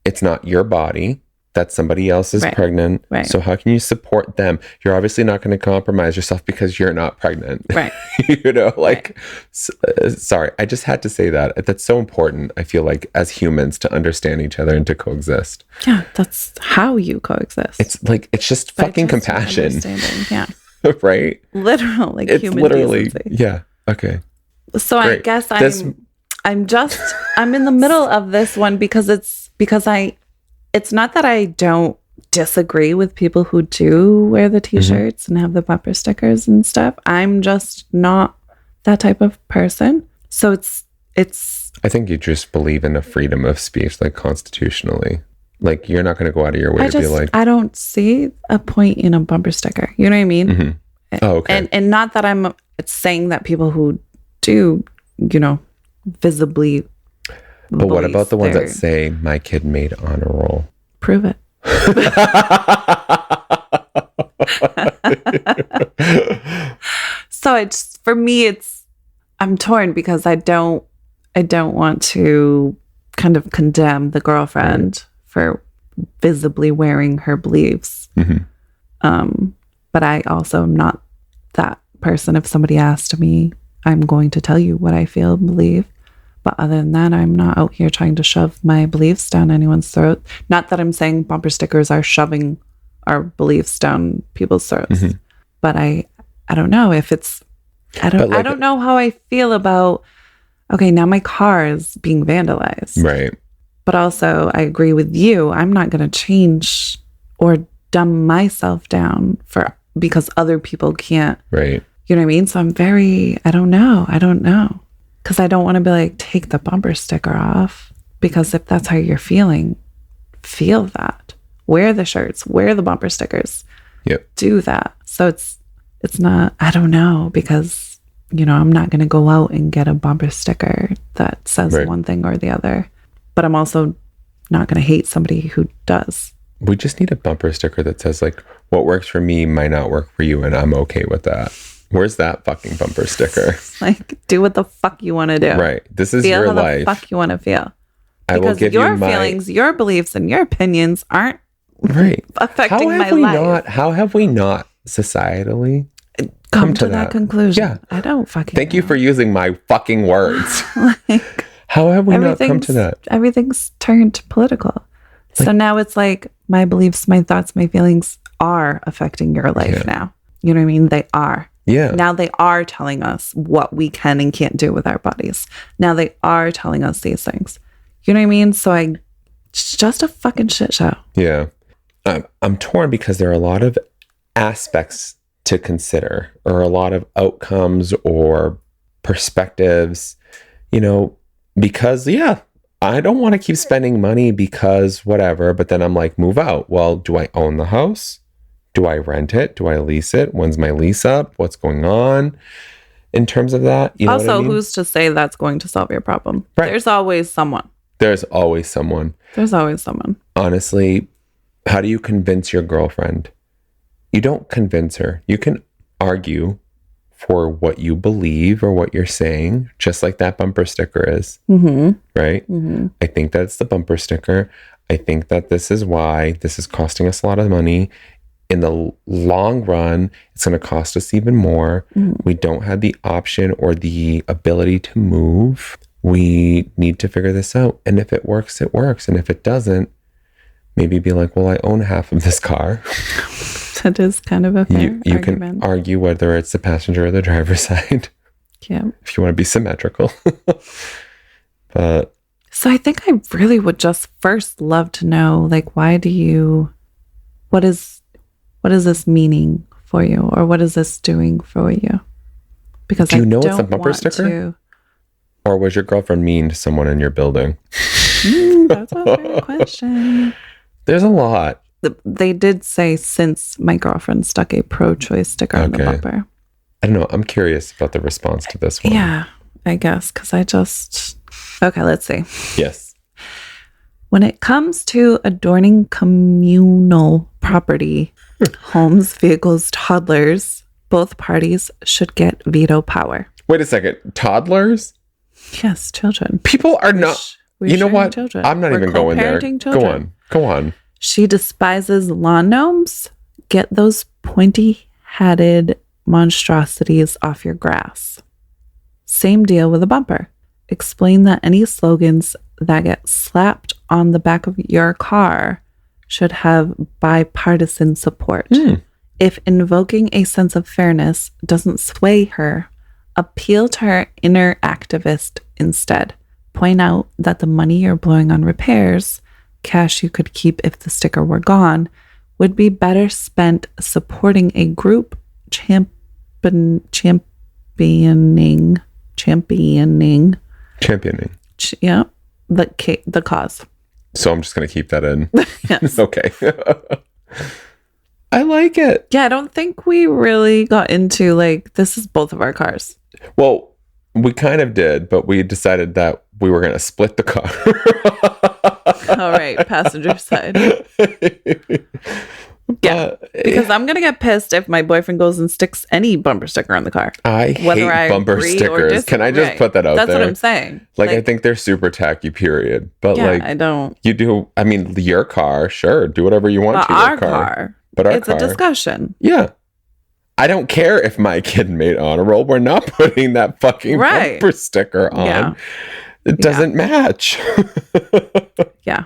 it's not your body. That's somebody else is pregnant. Right. So how can you support them? You're obviously not going to compromise yourself because you're not pregnant. Right. You know, like, sorry, I just had to say that. That's so important, I feel like, as humans, to understand each other and to coexist. Yeah, that's how you coexist. It's like, it's just fucking compassion. Yeah. Right? Literal, like, it's human literally, decency. Yeah. Okay. So great. I guess I'm in the middle of this one because it's not that I don't disagree with people who do wear the t-shirts and have the bumper stickers and stuff. I'm just not that type of person. So it's I think you just believe in a freedom of speech, like, constitutionally. Like, you're not going to go out of your way to be like, I don't see a point in a bumper sticker. You know what I mean? Oh, okay. And not that I'm saying that people who do, you know, visibly. But what about the ones that say, my kid made honor roll? Prove it. So for me, I'm torn because I don't want to kind of condemn the girlfriend for visibly wearing her beliefs. But I also am not that person. If somebody asked me, I'm going to tell you what I feel and believe. But other than that, I'm not out here trying to shove my beliefs down anyone's throat. Not that I'm saying bumper stickers are shoving our beliefs down people's throats. Mm-hmm. But I don't know if it's, I don't know how I feel about, okay, now my car is being vandalized. Right. But also I agree with you. I'm not going to change or dumb myself down because other people can't. Right. You know what I mean? So I don't know. Because I don't want to be like, take the bumper sticker off. Because if that's how you're feeling, feel that. Wear the shirts, wear the bumper stickers. Yep. Do that. So it's not, I don't know, because, I'm not going to go out and get a bumper sticker that says one thing or the other. But I'm also not going to hate somebody who does. We just need a bumper sticker that says like, what works for me might not work for you, and I'm okay with that. Where's that fucking bumper sticker? Like, do what the fuck you want to do. Right. This is feel your how life. The fuck you want to feel. I will give your you my feelings, your beliefs, and your opinions aren't affecting my life. How have we not societally come to that conclusion? Yeah. I don't fucking Thank know. you for using my fucking words. Like, how have we not come to that? Everything's turned political. So now it's like my beliefs, my thoughts, my feelings are affecting your life now. You know what I mean? They are. Yeah. Now they are telling us what we can and can't do with our bodies. Now they are telling us these things. You know what I mean? So it's just a fucking shit show. Yeah. I'm torn because there are a lot of aspects to consider, or a lot of outcomes or perspectives, because I don't want to keep spending money because whatever, but then I'm like, move out. Well, do I own the house? Do I rent it? Do I lease it? When's my lease up? What's going on in terms of that? You know also, what I mean? Who's to say that's going to solve your problem? Right. There's always someone. There's always someone. Honestly, how do you convince your girlfriend? You don't convince her. You can argue for what you believe or what you're saying, just like that bumper sticker is. Mm-hmm. Right? Mm-hmm. I think that's the bumper sticker. I think that this is why this is costing us a lot of money. In the long run, it's going to cost us even more. We don't have the option or the ability to move. We need to figure this out. And if it works, it works. And if it doesn't, maybe be like, well, I own half of this car. That is kind of a fair you argument. can argue whether it's the passenger or the driver's side. Yeah. If you want to be symmetrical. But so I think I really would just first love to know, like, what is this meaning for you, or what is this doing for you? Because do you know it's a bumper sticker? Or was your girlfriend mean to someone in your building? That's a fair question. There's a lot. They did say since my girlfriend stuck a pro-choice sticker on the bumper. I don't know. I'm curious about the response to this one. Yeah, I guess, because okay, let's see. Yes. When it comes to adorning communal property, homes, vehicles, toddlers, both parties should get veto power. Wait a second. Toddlers? Yes, children. People are not. You know what? Children. I'm not even going there. Children. Go on. She despises lawn gnomes. Get those pointy-headed monstrosities off your grass. Same deal with a bumper. Explain that any slogans that get slapped on the back of your car should have bipartisan support. If invoking a sense of fairness doesn't sway her, appeal to her inner activist instead. Point out that the money you're blowing on repairs, cash you could keep if the sticker were gone, would be better spent supporting a group championing. Yeah, the cause. So I'm just going to keep that in. Yes. Okay. I like it. Yeah, I don't think we really got into like, this is both of our cars. Well, we kind of did, but we decided that we were going to split the car. All right, passenger side. Yeah, because I'm going to get pissed if my boyfriend goes and sticks any bumper sticker on the car. I hate bumper stickers. Can I just put that out there? That's what I'm saying. Like, I think they're super tacky, period. But yeah, like, I don't. You do, I mean, your car, sure, do whatever you want to your car. But our it's car. a discussion. Yeah. I don't care if my kid made honor roll. We're not putting that fucking bumper sticker on. Yeah. It doesn't match. Yeah.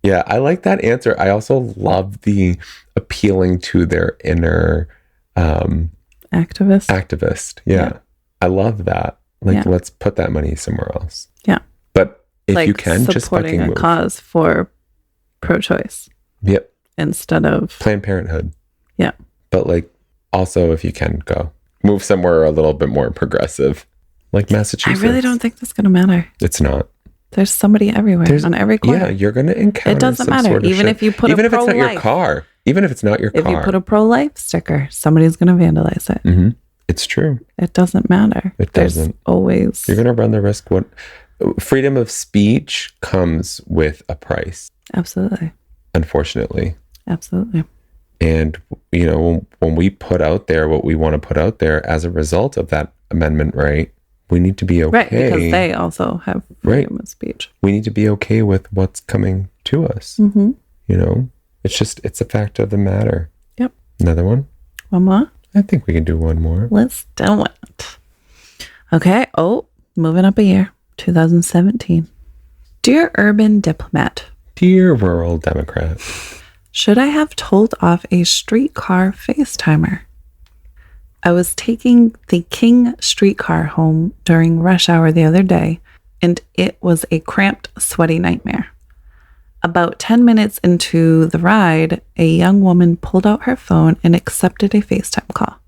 Yeah, I like that answer. I also love the appealing to their inner activist. Yeah. I love that. Like, let's put that money somewhere else. Yeah. But if like you can, just fucking move. Supporting a cause for pro-choice. Yep. Instead of Planned Parenthood. Yeah. But like, also, if you can go move somewhere a little bit more progressive, like Massachusetts. I really don't think that's going to matter. It's not. There's somebody everywhere on every corner. Yeah, you're going to encounter. It doesn't matter. Even if you put even a if it's not pro-life. your car. Even if it's not your car. If you put a pro-life sticker, somebody's going to vandalize it. Mm-hmm. It's true. It doesn't matter. It doesn't. There's always. You're going to run the risk. What freedom of speech comes with a price. Absolutely. Unfortunately. Absolutely. And, you know, when we put out there what we want to put out there as a result of that amendment, right, we need to be okay. Right, because they also have freedom of speech. We need to be okay with what's coming to us. Mm-hmm. You know, it's a fact of the matter. Yep. Another one? One more? I think we can do one more. Let's do it. Okay. Oh, moving up a year. 2017. Dear Urban Diplomat. Dear Rural Democrat. Should I have told off a streetcar FaceTimer? I was taking the King streetcar home during rush hour the other day, and it was a cramped, sweaty nightmare. About 10 minutes into the ride, a young woman pulled out her phone and accepted a FaceTime call.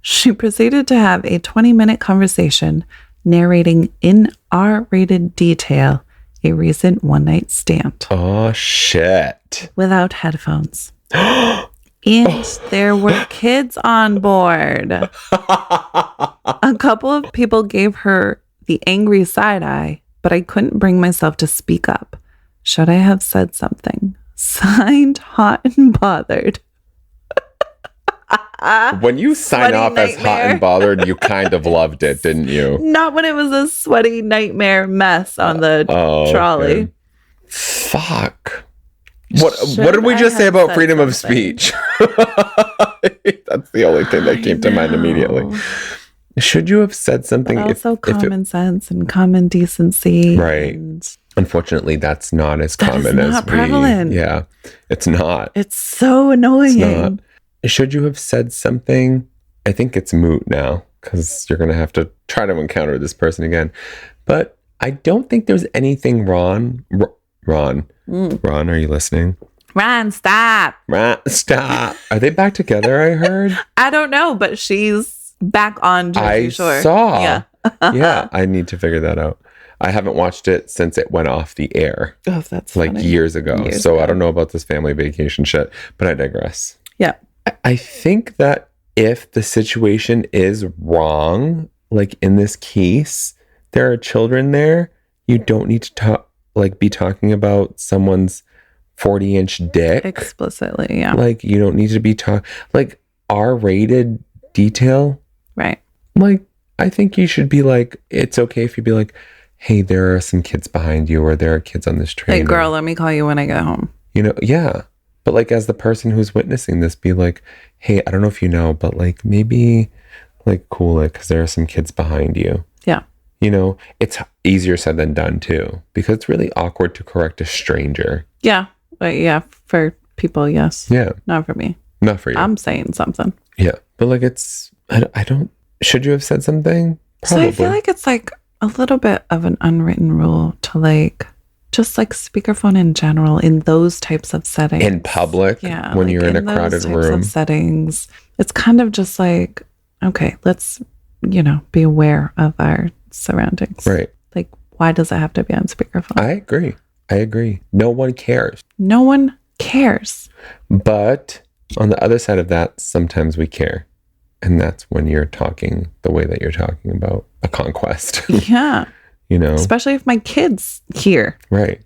She proceeded to have a 20-minute conversation narrating in R-rated detail a recent one-night stand. Oh, shit. Without headphones. And there were kids on board. A couple of people gave her the angry side eye, but I couldn't bring myself to speak up. Should I have said something? Signed, Hot and Bothered. When you sign Sweaty off as Hot nightmare. and Bothered, you kind of loved it, didn't you? Not when it was a sweaty nightmare mess on the trolley. Okay. Fuck. What did we just say about freedom of speech? That's the only thing that came to mind immediately. Should you have said something? But also common sense and common decency. Right. And unfortunately, that's not as common as not prevalent. Yeah, it's not. It's so annoying. It's not. Should you have said something? I think it's moot now because you're going to have to try to encounter this person again. But I don't think there's anything wrong. Ron, are you listening? Ron, stop. Ron, stop. Are they back together, I heard? I don't know, but she's back on Jersey Shore. I saw. Yeah. Yeah, I need to figure that out. I haven't watched it since it went off the air. Oh, that's like funny. years ago. Years ago. I don't know about this family vacation shit, but I digress. Yeah. I think that if the situation is wrong, like in this case, there are children there, you don't need to be talking about someone's 40-inch dick explicitly. Yeah. Like you don't need to be like R-rated detail. Right. Like I think you should be like, it's okay if you be like, hey, there are some kids behind you, or there are kids on this train. Hey, girl, let me call you when I get home. You know, yeah. But like as the person who's witnessing this, be like, hey, I don't know if you know, but like maybe like cool it because there are some kids behind you. Yeah. You know, it's easier said than done too, because it's really awkward to correct a stranger. Yeah. But yeah, for people, yes. Yeah. Not for me. Not for you. I'm saying something. Yeah. But like I don't, should you have said something? Probably. So I feel like it's like a little bit of an unwritten rule to like, just like speakerphone in general in those types of settings. In public, yeah, when like you're in a crowded room. Of settings, it's kind of just like, okay, let's, be aware of our surroundings. Right. Like, why does it have to be on speakerphone? I agree. No one cares. No one cares. But on the other side of that, sometimes we care. And that's when you're talking the way that you're talking about a conquest. Yeah. Especially if my kid's here. Right.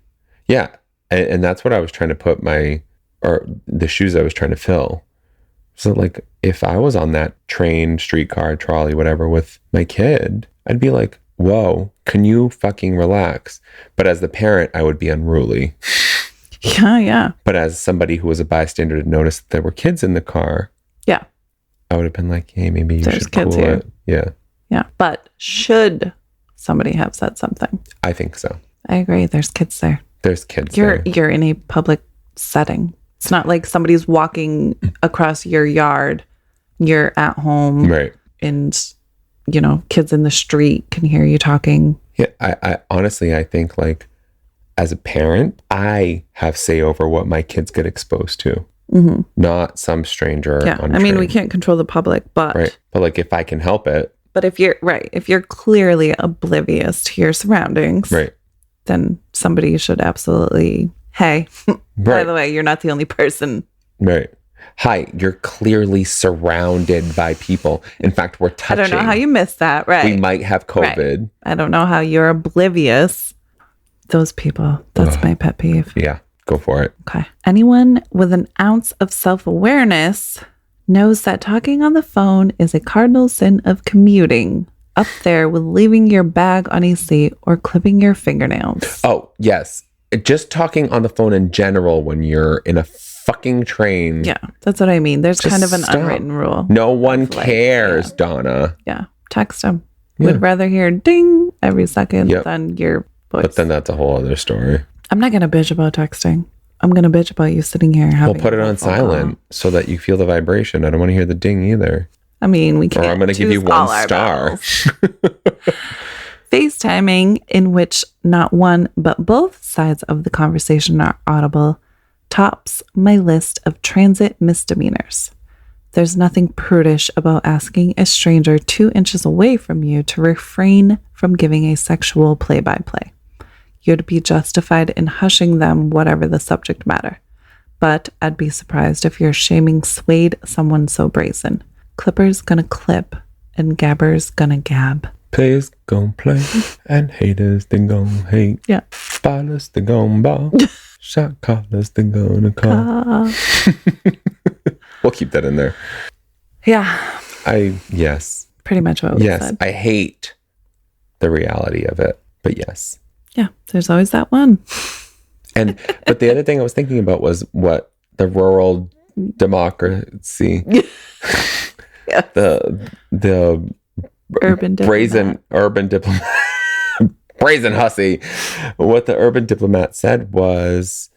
Yeah. And that's what I was trying to put the shoes I was trying to fill. So like if I was on that train, streetcar, trolley, whatever with my kid, I'd be like, whoa, can you fucking relax? But as the parent, I would be unruly. Yeah, yeah. But as somebody who was a bystander to notice that there were kids in the car. Yeah. I would have been like, hey, maybe you There's should kids cool here. it. Yeah. Yeah. But should somebody have said something? I think so. I agree. There's kids there. There's kids there. You're in a public setting. It's not like somebody's walking across your yard. You're at home. Right. And, you know, kids in the street can hear you talking. Yeah. I honestly, I think like as a parent, I have say over what my kids get exposed to. Mm-hmm. Not some stranger. Yeah. I mean, we can't control the public, but. Right. But like if I can help it. But if you're clearly oblivious to your surroundings. Right. Then somebody should absolutely, hey, by the way, you're not the only person. Right. Hi, you're clearly surrounded by people. In fact, we're touching. I don't know how you missed that. Right. We might have COVID. Right. I don't know how you're oblivious. Those people, that's my pet peeve. Yeah, go for it. Okay. Anyone with an ounce of self-awareness knows that talking on the phone is a cardinal sin of commuting. Up there with leaving your bag on a seat or clipping your fingernails. Oh, yes. Just talking on the phone in general when you're in a fucking train. Yeah, that's what I mean. There's Just kind of an stop. unwritten rule. No one cares, Donna. Yeah, text them. Yeah. Would rather hear ding every second than your voice. But then that's a whole other story. I'm not going to bitch about texting. I'm going to bitch about you sitting here having We'll put it on silent so that you feel the vibration. I don't want to hear the ding either. I mean, we can't. Or I'm going to give you 1 star. FaceTiming, in which not one but both sides of the conversation are audible, tops my list of transit misdemeanors. There's nothing prudish about asking a stranger 2 inches away from you to refrain from giving a sexual play-by-play. You'd be justified in hushing them, whatever the subject matter. But I'd be surprised if your shaming swayed someone so brazen. Clipper's gonna clip, and Gabber's gonna gab. Players gon' play, and haters they gon' hate. Yeah. Ballers they gon' ball. Shot callers they gonna call. We'll keep that in there. Yeah. Yes. Pretty much what we said. I hate the reality of it, but yes. Yeah, there's always that one. But the other thing I was thinking about was what the rural democracy, Yeah. the Urban urban diplomat, brazen hussy. What the urban diplomat said was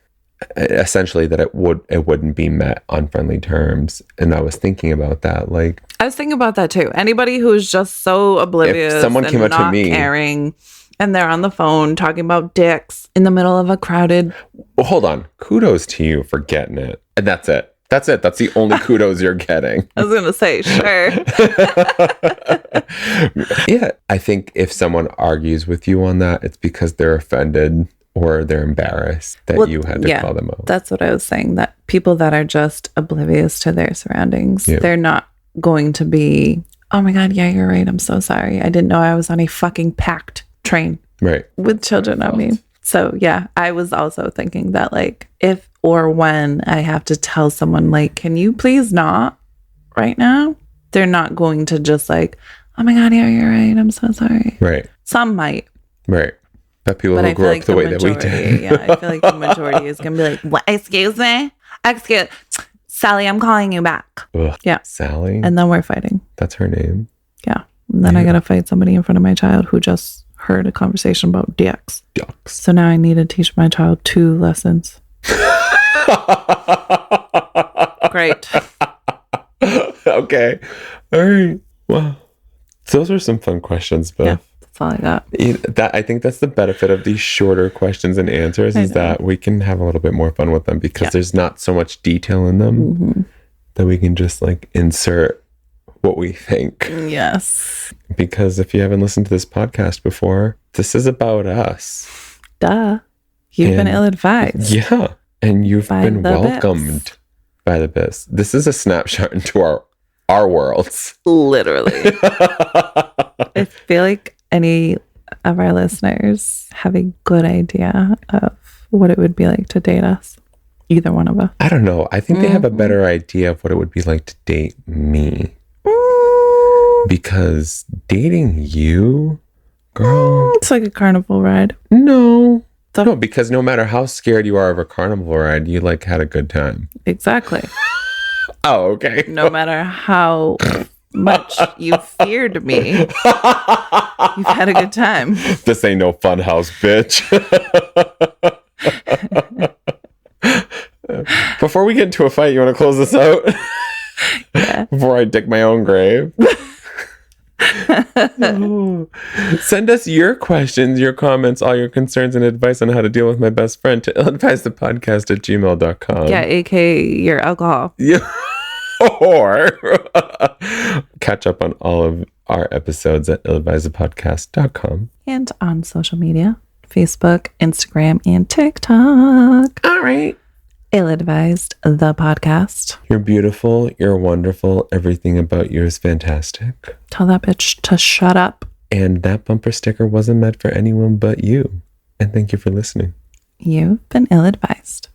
essentially that it wouldn't be met on friendly terms, and I was thinking about that. Like, I was thinking about that too. Anybody who's just so oblivious, if someone came up to me, caring, and they're on the phone talking about dicks in the middle of a crowded. Well, hold on. Kudos to you for getting it, and that's it. That's it. That's the only kudos you're getting. I was going to say, sure. Yeah. I think if someone argues with you on that, it's because they're offended or they're embarrassed that you had to call them out. That's what I was saying, that people that are just oblivious to their surroundings, they're not going to be, oh my God, yeah, you're right. I'm so sorry. I didn't know I was on a fucking packed train. Right. With children, I mean. So yeah, I was also thinking that like if or when I have to tell someone like, can you please not right now? They're not going to just like, oh my God, yeah, you're right. I'm so sorry. Right. Some might. Right. But people who grew up the way that we did. Yeah, I feel like the majority is going to be like, what? Excuse me? Sally, I'm calling you back. Ugh, yeah. Sally? And then we're fighting. That's her name? Yeah. And then I got to fight somebody in front of my child who just heard a conversation about dicks. So now I need to teach my child 2 lessons. Great. Okay. All right. Well, those are some fun questions, Beth. Yeah, that's all I got. I think that's the benefit of these shorter questions and answers is that we can have a little bit more fun with them because there's not so much detail in them that we can just like insert what we think. Yes. Because if you haven't listened to this podcast before, this is about us. Duh. You've been ill-advised. Yeah. And you've been welcomed bits. by the biz. This is a snapshot into our worlds. Literally. I feel like any of our listeners have a good idea of what it would be like to date us. Either one of us. I don't know. I think they have a better idea of what it would be like to date me. Because dating you, girl. It's like a carnival ride. No, because no matter how scared you are of a carnival ride, you like had a good time. Exactly. Oh, okay. No matter how much you feared me, you've had a good time. This ain't no fun house, bitch. Before we get into a fight, you want to close this out? Yeah. Before I dig my own grave. Send us your questions, your comments, all your concerns and advice on how to deal with my best friend to illadvisedthepodcast@gmail.com. Yeah, aka your alcohol. Yeah. Or catch up on all of our episodes at illadvisedthepodcast.com. And on social media, Facebook, Instagram, and TikTok. All right. Ill-Advised, the podcast. You're beautiful. You're wonderful. Everything about you is fantastic. Tell that bitch to shut up. And that bumper sticker wasn't meant for anyone but you. And thank you for listening. You've been ill-advised.